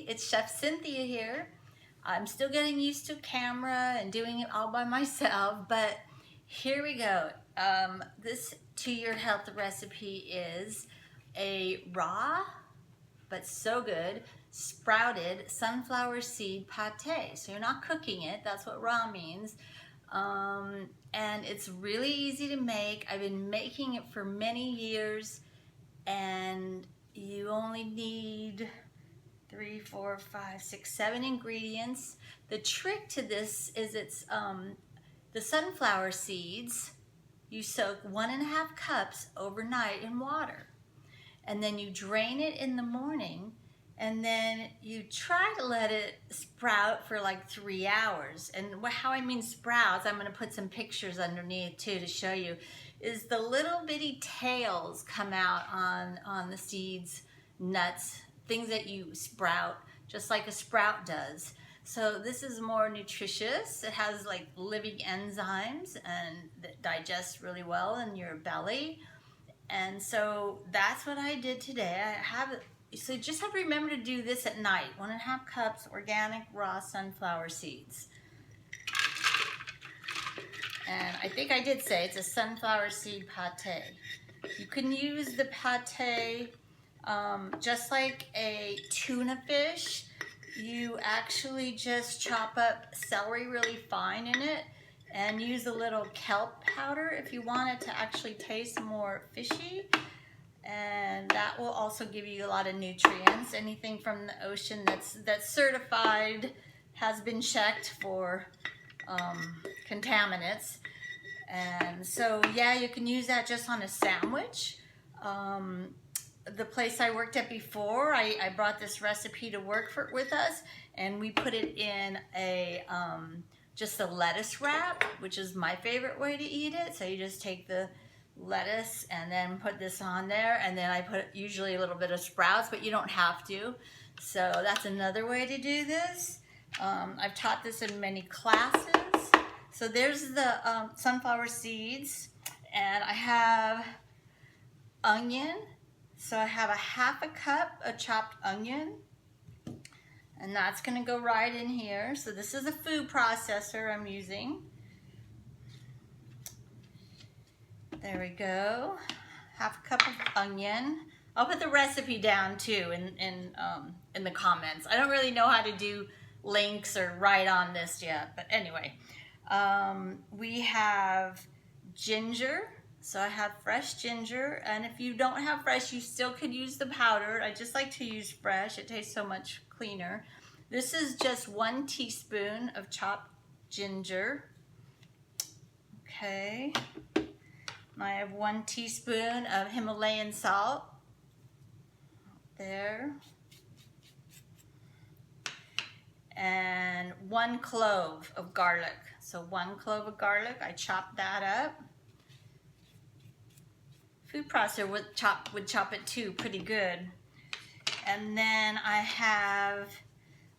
everybody. It's Chef Cynthia here. I'm still getting used to camera and doing it all by myself, but here we go. This To Your Health recipe is a raw, but so good, sprouted sunflower seed pate. So you're not cooking it, that's what raw means. And it's really easy to make. I've been making it for many years, and you only need 3, 4, 5, 6, 7 ingredients. The trick to this is it's the sunflower seeds. You soak 1.5 cups overnight in water, and then you drain it in the morning, and then you try to let it sprout for like 3 hours. And how I mean sprouts, I'm gonna put some pictures underneath too to show you, is the little bitty tails come out on the seeds, nuts, things that you sprout, just like a sprout does. So this is more nutritious. It has like living enzymes and that digest really well in your belly. And so that's what I did today. So just have to remember to do this at night. 1.5 cups organic raw sunflower seeds. And I think I did say it's a sunflower seed pate. You can use the pate just like a tuna fish. You actually just chop up celery really fine in it and use a little kelp powder if you want it to actually taste more fishy. And that will also give you a lot of nutrients. Anything from the ocean that's certified, has been checked for contaminants. And so yeah, you can use that just on a sandwich. The place I worked at before, I brought this recipe to work with us, and we put it in a just a lettuce wrap, which is my favorite way to eat it. So you just take the lettuce and then put this on there, and then I put usually a little bit of sprouts, but you don't have to. So that's another way to do this. I've taught this in many classes. So there's the sunflower seeds, and I have onion. So I have 1/2 cup of chopped onion, and that's gonna go right in here. So this is a food processor I'm using. There we go, 1/2 cup of onion. I'll put the recipe down too in the comments. I don't really know how to do links or write on this yet, but anyway. We have ginger. So I have fresh ginger, and if you don't have fresh, you still could use the powdered. I just like to use fresh. It tastes so much cleaner. This is just 1 teaspoon of chopped ginger. Okay. I have 1 teaspoon of Himalayan salt. There. And 1 clove of garlic. So 1 clove of garlic, I chopped that up. Food processor would chop it too pretty good. And then I have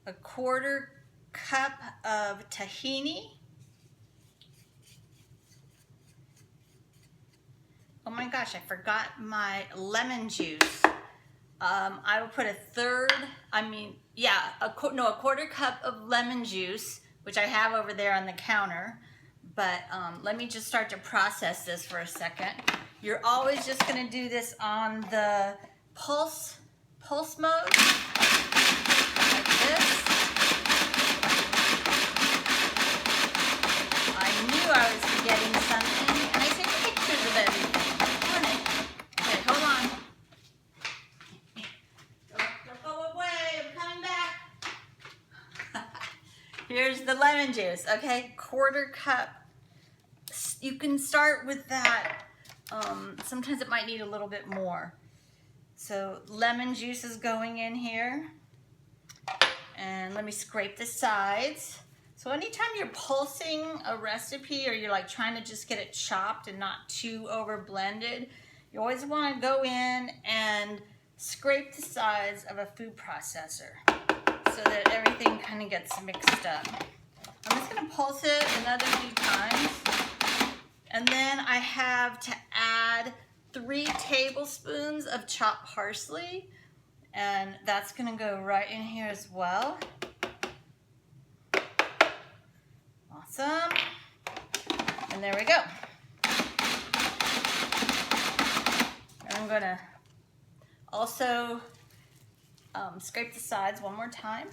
1/4 cup of tahini. Oh my gosh, I forgot my lemon juice. I will put 1/4 cup of lemon juice, which I have over there on the counter. But let me just start to process this for a second. You're always just gonna do this on the pulse mode, like this. I knew I was forgetting something, and I take pictures of everything. Okay, hold on. Don't go away, I'm coming back. Here's the lemon juice, okay? 1/4 cup. You can start with that. Sometimes it might need a little bit more. So lemon juice is going in here. And let me scrape the sides. So anytime you're pulsing a recipe, or you're like trying to just get it chopped and not too over blended, you always want to go in and scrape the sides of a food processor so that everything kind of gets mixed up. I'm just going to pulse it another few times. And then I have to add 3 tablespoons of chopped parsley. And that's gonna go right in here as well. Awesome. And there we go. And I'm gonna also scrape the sides one more time.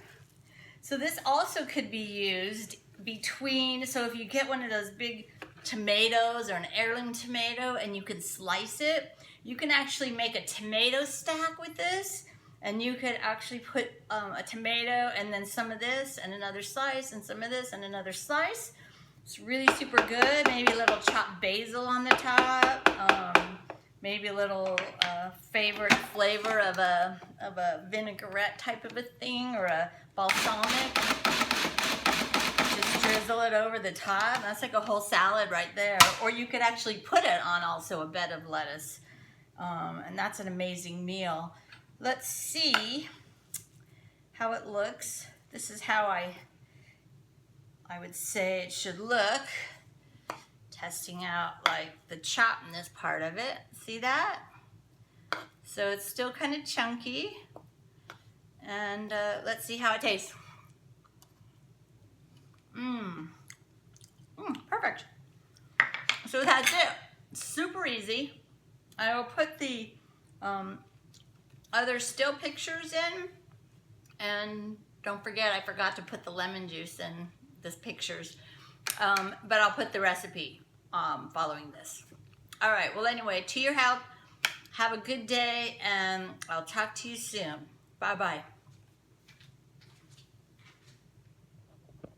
So this also could be used between, so if you get one of those big tomatoes or an heirloom tomato and you can slice it, you can actually make a tomato stack with this, and you could actually put a tomato and then some of this and another slice and some of this and another slice. It's really super good. Maybe a little chopped basil on the top. Maybe a little favorite flavor of a vinaigrette type of a thing, or a balsamic. Just drizzle it over the top. That's like a whole salad right there. Or you could actually put it on also a bed of lettuce. And that's an amazing meal. Let's see how it looks. This is how I would say it should look. Testing out like the choppiness part of it. See that? So it's still kind of chunky. And let's see how it tastes. Perfect. So that's it. Super easy. I will put the other still pictures in. And don't forget, I forgot to put the lemon juice in this pictures. But I'll put the recipe following this. All right, well anyway, to your health, have a good day, and I'll talk to you soon. Bye-bye.